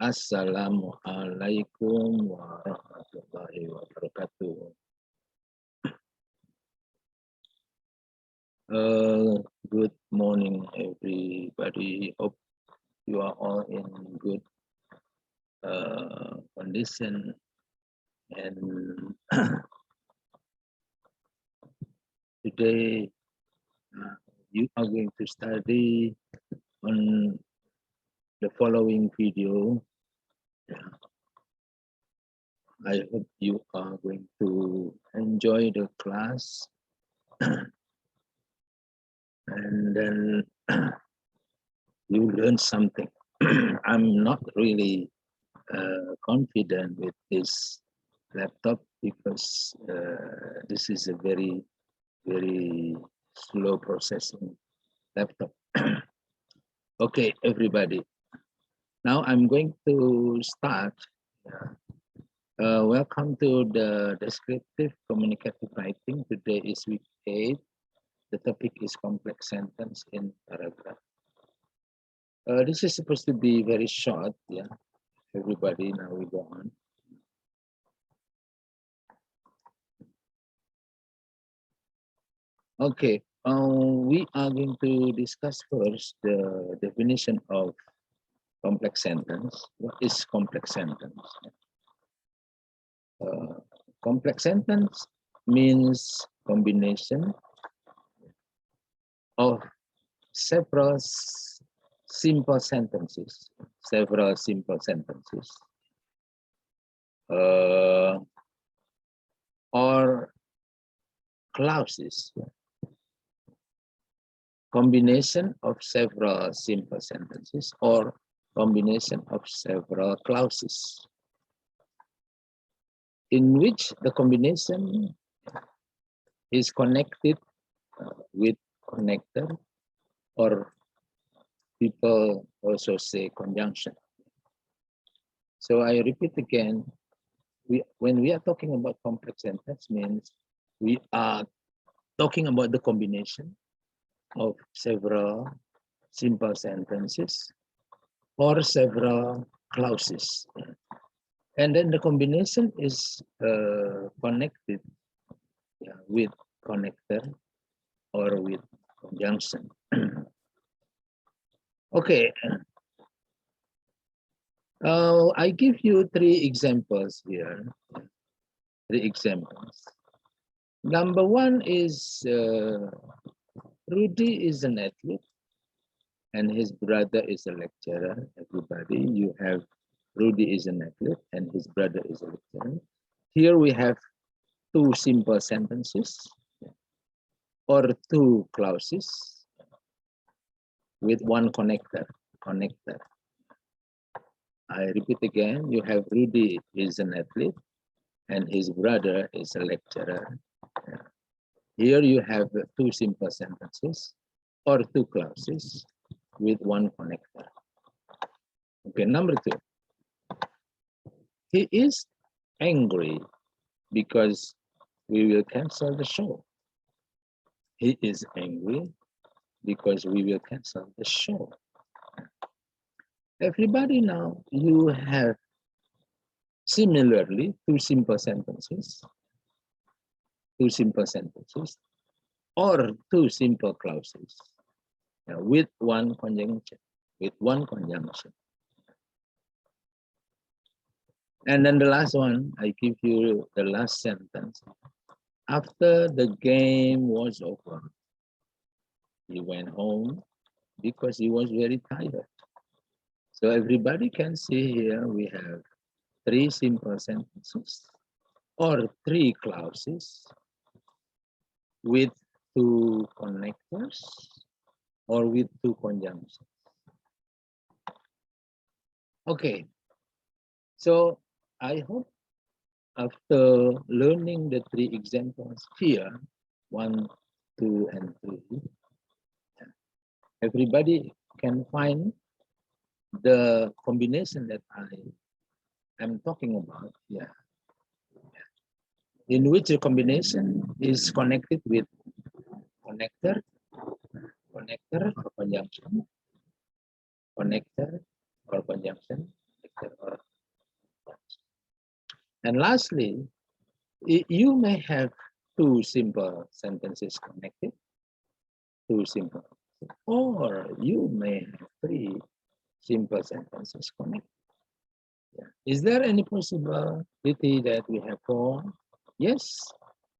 Assalamualaikum warahmatullahi wabarakatuh. Good morning, everybody. Hope you are all in good condition. And today you are going to study on the following video. I hope you are going to enjoy the class. And then you learn something. I'm not really confident with this laptop because this is a very slow processing laptop. Okay, everybody. Now I'm going to start. Welcome to the descriptive communicative writing. Today is week 8. The topic is complex sentence in paragraph. This is supposed to be very short, yeah. Everybody, now we go on. Okay, we are going to discuss first the definition of complex sentence. What is complex sentence? Complex sentence means combination of several simple sentences, or clauses. Combination of several simple sentences or combination of several clauses, in which the combination is connected with connector, or people also say conjunction. So I repeat again, when we are talking about complex sentence, means we are talking about the combination of several simple sentences or several clauses. And then the combination is connected with connector or with conjunction. Okay. I give you 3 examples here. 3 examples. Number 1 is Rudy is an athlete and his brother is a lecturer. Everybody, you have Rudy is an athlete and his brother is a lecturer. Here we have 2 simple sentences or 2 clauses with 1 connector. I repeat again, you have Rudy is an athlete and his brother is a lecturer. Here you have 2 simple sentences or 2 clauses with 1 connector. Okay, number 2. He is angry because we will cancel the show. He is angry because we will cancel the show. Everybody, now you have similarly 2 simple sentences, or 2 simple clauses with 1 conjunction, And then the last one, I give you the last sentence. After the game was over, he went home because he was very tired. So everybody can see here we have 3 simple sentences or 3 clauses with 2 connectors or with 2 conjunctions. Okay, so I hope after learning the 3 examples here, 1, 2, and 3, everybody can find the combination that I am talking about here, in which the combination is connected with connector or conjunction, connector or conjunction, And lastly, you may have two simple sentences connected, two simple, or you may have three simple sentences connected. Yeah. Is there any possibility that we have four? Yes,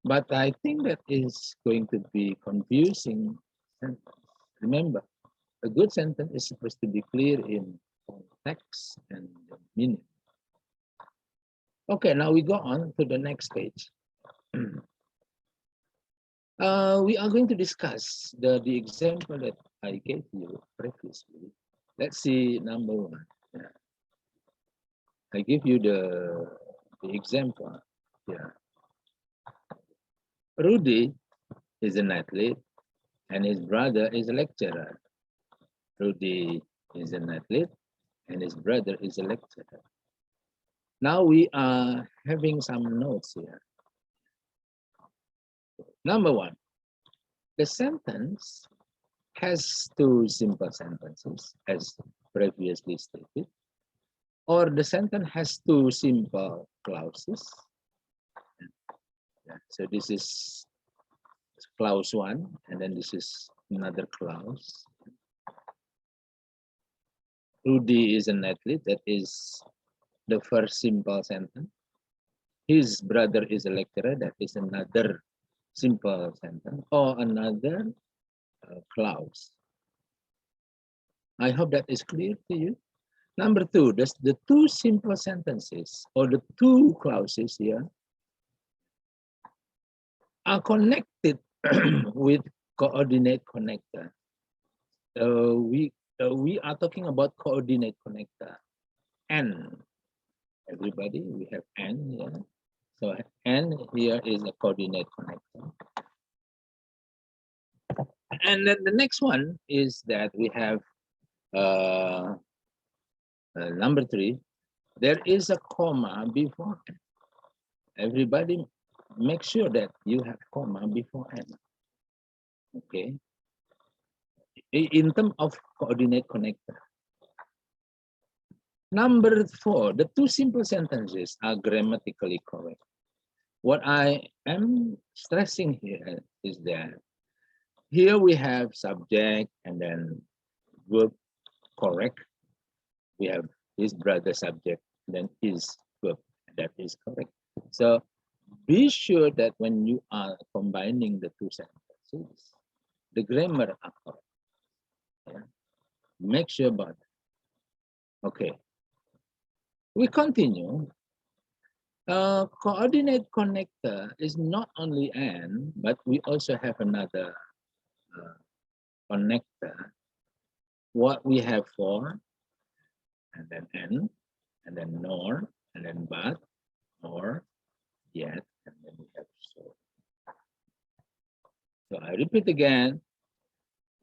but I think that is going to be confusing sentence. Remember, a good sentence is supposed to be clear in context and meaning. Okay, now we go on to the next page. We are going to discuss the example that I gave you previously. Let's see number one. Yeah. I give you the example. Yeah. Rudy is an athlete and his brother is a lecturer. Rudy is an athlete and his brother is a lecturer. Now we are having some notes here. Number one, the sentence has two simple sentences as previously stated, or the sentence has two simple clauses. Yeah, so this is clause one, and then this is another clause. Rudy is an athlete, that is the first simple sentence. His brother is a lecturer, that is another simple sentence, or another clause. I hope that is clear to you. Number two, the two simple sentences or the two clauses here are connected with coordinate connector. We are talking about coordinate connector. N. Everybody, we have N here. So N here is a coordinate connector. And then the next one is that we have number three, there is a comma before N. Everybody make sure that you have comma before N. Okay. In terms of coordinate connector. Number four, the two simple sentences are grammatically correct. What I am stressing here is that here we have subject and then verb correct. We have his brother subject, then his verb, that is correct. So be sure that when you are combining the two sentences, the grammar are correct. Yeah? Make sure about that. Okay. We continue. Coordinate connector is not only N, but we also have another connector. What we have for, and then N, and then nor, and then but, or, yet, and then we have so. So I repeat again,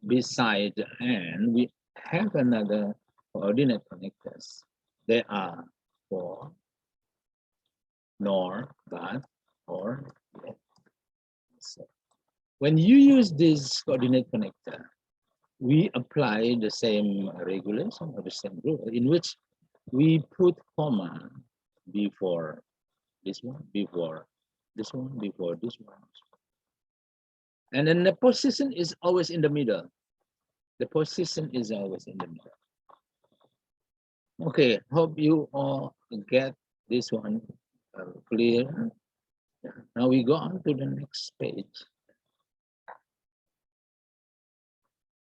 beside N, we have another coordinate connectors. They are for, nor, but, or, yet. So when you use this coordinate connector, we apply the same regulation or the same rule in which we put comma before this one, before this one, before this one. And then the position is always in the middle. The position is always in the middle. Okay, hope you all get this one clear. Now we go on to the next page.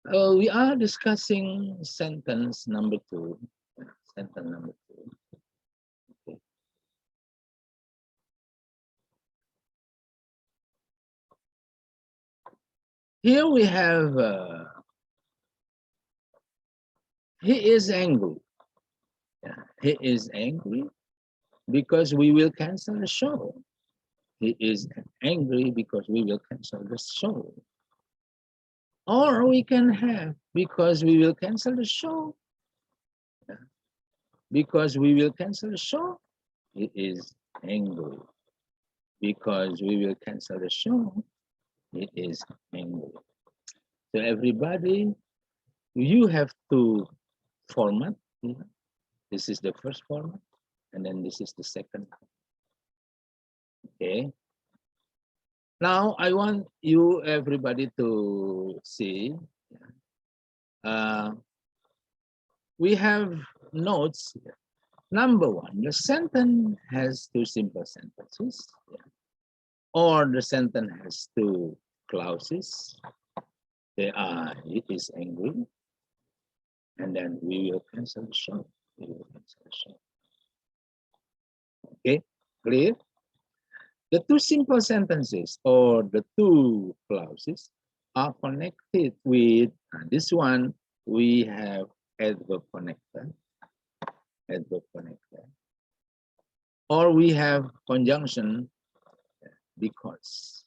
We are discussing sentence number two. Sentence number two. Okay. Here we have, he is angry. Yeah, he is angry because we will cancel the show. He is angry because we will cancel the show. Or we can have because we will cancel the show. Yeah. Because we will cancel the show, he is angry. Because we will cancel the show, he is angry. So everybody, you have to format. This is the first format, and then this is the second. Okay. Now I want you everybody to see. Uh, we have notes. Number one, the sentence has two simple sentences, or the sentence has two clauses. They are, it is angry, and then we will cancel the show. We will cancel the show. Okay, clear? The two simple sentences or the two clauses are connected with this one. We have adverb connector, or we have conjunction because.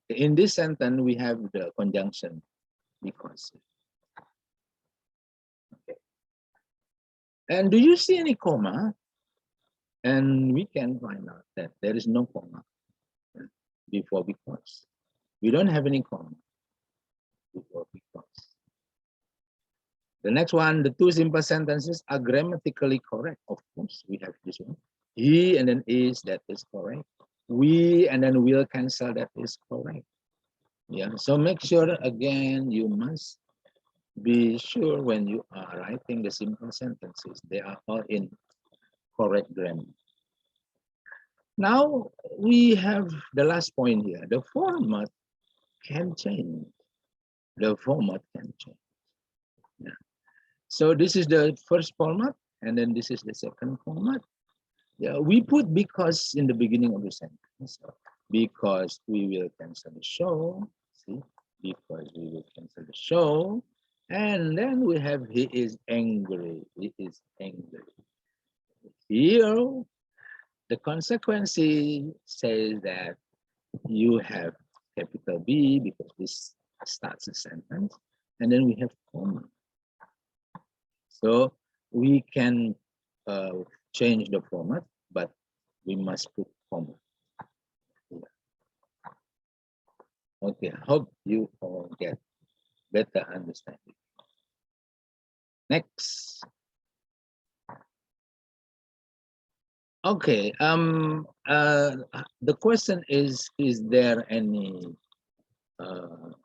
In this sentence, we have the conjunction because. Okay. And do you see any comma? And we can find out that there is no comma before because. We don't have any comma before because. The next one, the two simple sentences are grammatically correct. Of course, we have this one. He and then is, that is correct. We and then will cancel, that is correct. Yeah, so make sure again, you must be sure when you are writing the simple sentences, they are all in correct grammar. Now we have the last point here. The format can change. The format can change. Yeah. So this is the first format, and then this is the second format. Yeah, we put because in the beginning of the sentence. Because we will cancel the show. See, because we will cancel the show. And then we have he is angry. He is angry. Here, the consequence says that you have capital B because this starts the sentence, and then we have comma. So we can change the format, but we must put comma. Okay, I hope you all get better understanding. Next. Okay, the question is there any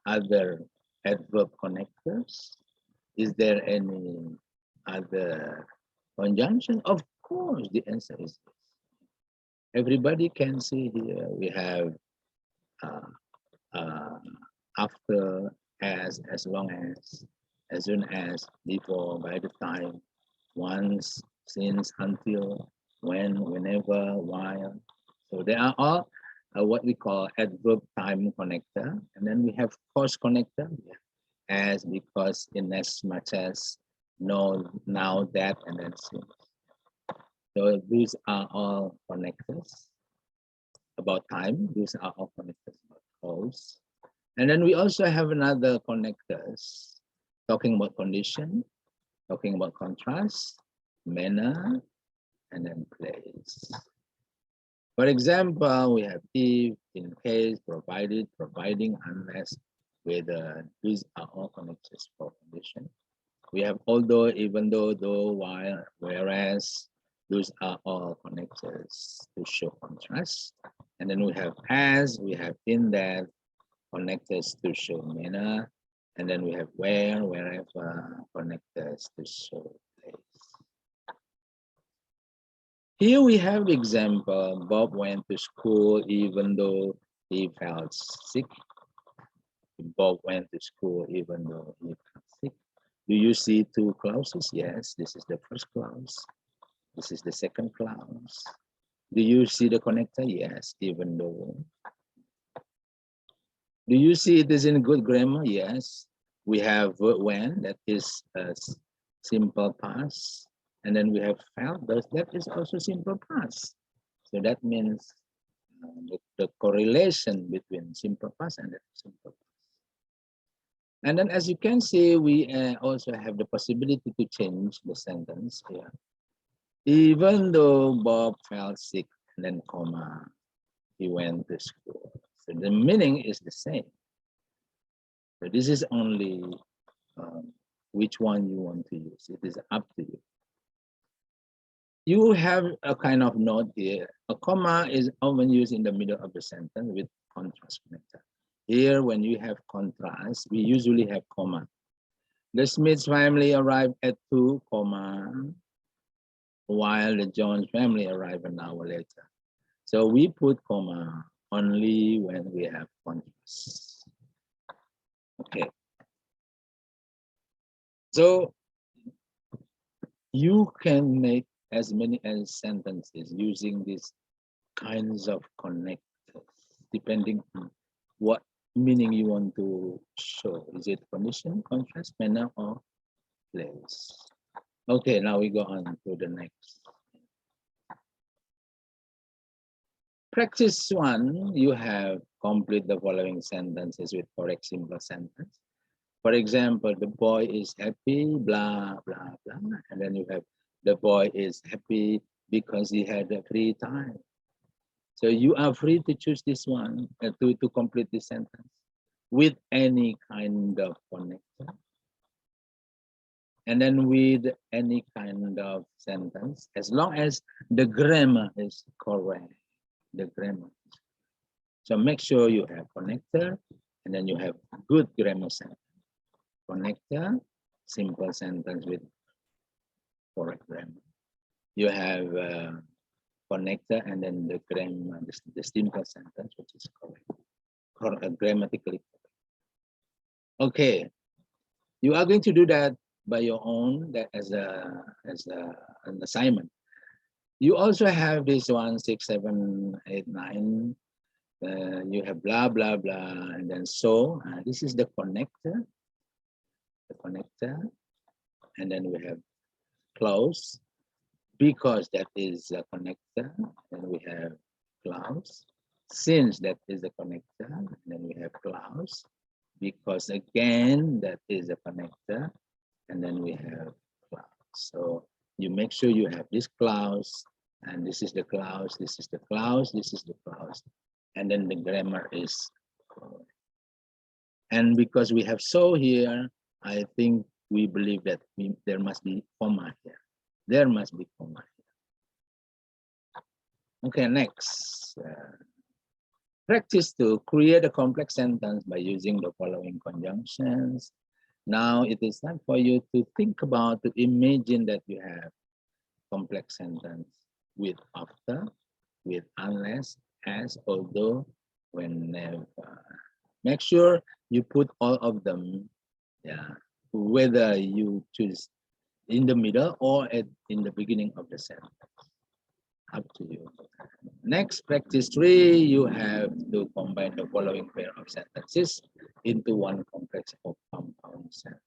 other adverb connectors? Is there any other conjunction? Of course, the answer is yes. Everybody can see here we have uh, uh, after, as long as soon as, before, by the time, once, since, until, when, whenever, while. So they are all what we call adverb time connector. And then we have cause connector, as, because, in, as much as, no, now, that, and then since. So these are all connectors about time. These are all connectors about cause. And then we also have another connectors talking about condition, talking about contrast, manner, and then place. For example, we have if, in case, provided, providing, unless, whether. These are all connectors for condition. We have although, even though, while, whereas. Those are all connectors to show contrast. And then we have as, we have in that, connectors to show manner. And then we have where, wherever, connectors to show place. Here we have the example, Bob went to school even though he felt sick. Bob went to school even though he felt sick. Do you see two clauses? Yes, this is the first clause. This is the second clause. Do you see the connector? Yes, even though. Do you see it is in good grammar? Yes. We have when, that is simple past. And then we have felt, that is also simple past. So that means the correlation between simple past and simple past. And then as you can see, we also have the possibility to change the sentence here. Even though Bob felt sick, and then comma, he went to school. So the meaning is the same. So this is only which one you want to use. It is up to you. You have a kind of note here. A comma is often used in the middle of the sentence with contrast connector. Here, when you have contrast, we usually have comma. The Smiths family arrived at 2, comma, while the Jones family arrived an hour later. So we put comma only when we have contrast. Okay. So you can make as many as sentences using these kinds of connectors, depending on what meaning you want to show. Is it condition, contrast, manner, or place? Okay, now we go on to the next. Practice 1, you have complete the following sentences with correct simple sentence. For example, the boy is happy, blah, blah, blah. And then you have the boy is happy because he had a free time. So you are free to choose this one to complete this sentence with any kind of connector. And then with any kind of sentence, as long as the grammar is correct, the grammar. So make sure you have connector, and then you have good grammar sentence. Connector, simple sentence with correct grammar. You have connector, and then the grammar, the simple sentence, which is correct, grammatically correct. Okay, you are going to do that by your own, that as an assignment. You also have this 1, 6, 7, 8, 9. You have blah blah blah, and then so this is the connector, and then we have close because that is a connector, and we have close since that is a connector, and then we have close because again that is a connector, and then we have cloud. So you make sure you have this clause, and this is the clause, this is the clause, this is the clause, and then the grammar is correct. And because we have so here, I think we believe that there must be comma here. There must be comma here. Okay, next. Practice to create a complex sentence by using the following conjunctions. Now it is time for you to think about, to imagine that you have complex sentence with after, with unless, as, although, whenever. Make sure you put all of them, yeah, whether you choose in the middle or in the beginning of the sentence. Up to you. Next, practice 3, you have to combine the following pair of sentences into one complex or compound sentence.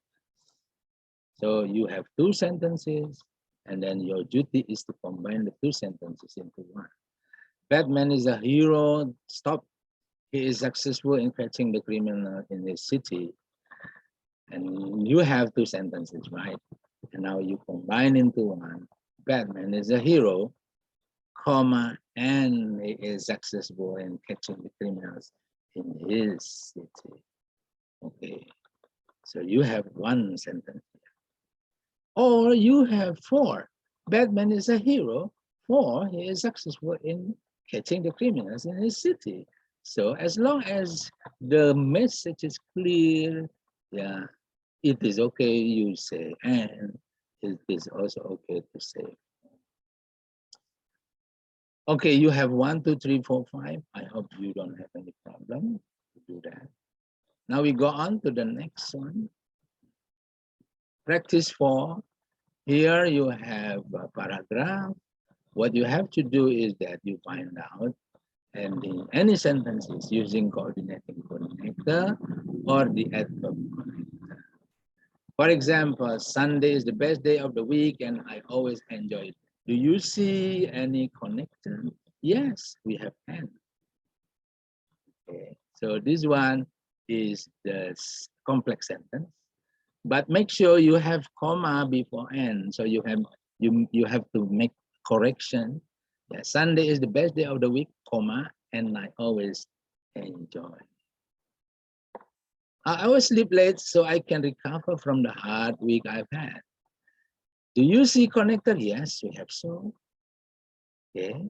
So you have 2 sentences, and then your duty is to combine the 2 sentences into one. Batman is a hero. Stop. He is successful in catching the criminal in his city. And you have 2 sentences, right? And now you combine into one. Batman is a hero, comma, and he is successful in catching the criminals in his city. Okay, so you have 1 sentence here. Or you have 4. Batman is a hero, 4, he is successful in catching the criminals in his city. So as long as the message is clear, yeah, it is okay you say, and it is also okay to say. Okay, you have 1, 2, 3, 4, 5. I hope you don't have any problem to do that. Now we go on to the next one. Practice 4. Here you have a paragraph. What you have to do is that you find out and in any sentences using coordinating connector or the adverb connector. For example, Sunday is the best day of the week and I always enjoy it. Do you see any connector? Yes, we have and. Okay. So this one is the complex sentence, but make sure you have comma before and. So you have to make correction. Yeah, Sunday is the best day of the week, comma, and I always enjoy. I always sleep late so I can recover from the hard week I've had. Do you see connector? Yes, we have so. Okay.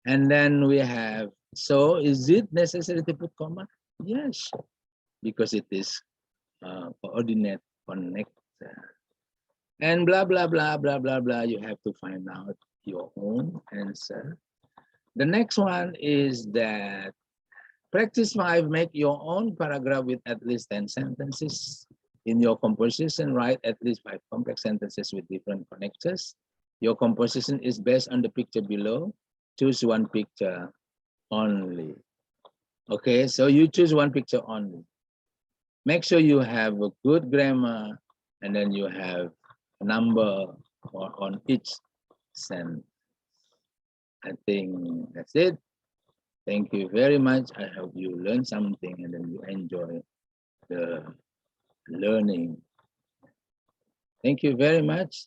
And then we have, so is it necessary to put comma? Yes, because it is coordinate connect. And blah, blah, blah, blah, blah, blah. You have to find out your own answer. The next one is that practice 5, make your own paragraph with at least 10 sentences. In your composition, write at least 5 complex sentences with different connectors. Your composition is based on the picture below. Choose one picture only. Okay, so you choose one picture only. Make sure you have a good grammar, and then you have a number on each sentence. I think that's it. Thank you very much. I hope you learn something and then you enjoy the learning. Thank you very much.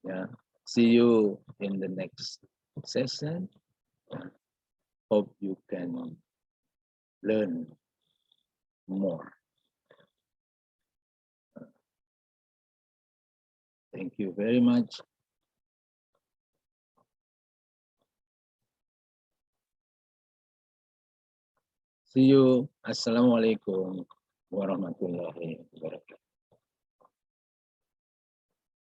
Yeah. See you in the next session. Yeah. Hope you can learn more. Thank you very much. See you. Assalamualaikum warahmatullahi wabarakatuh.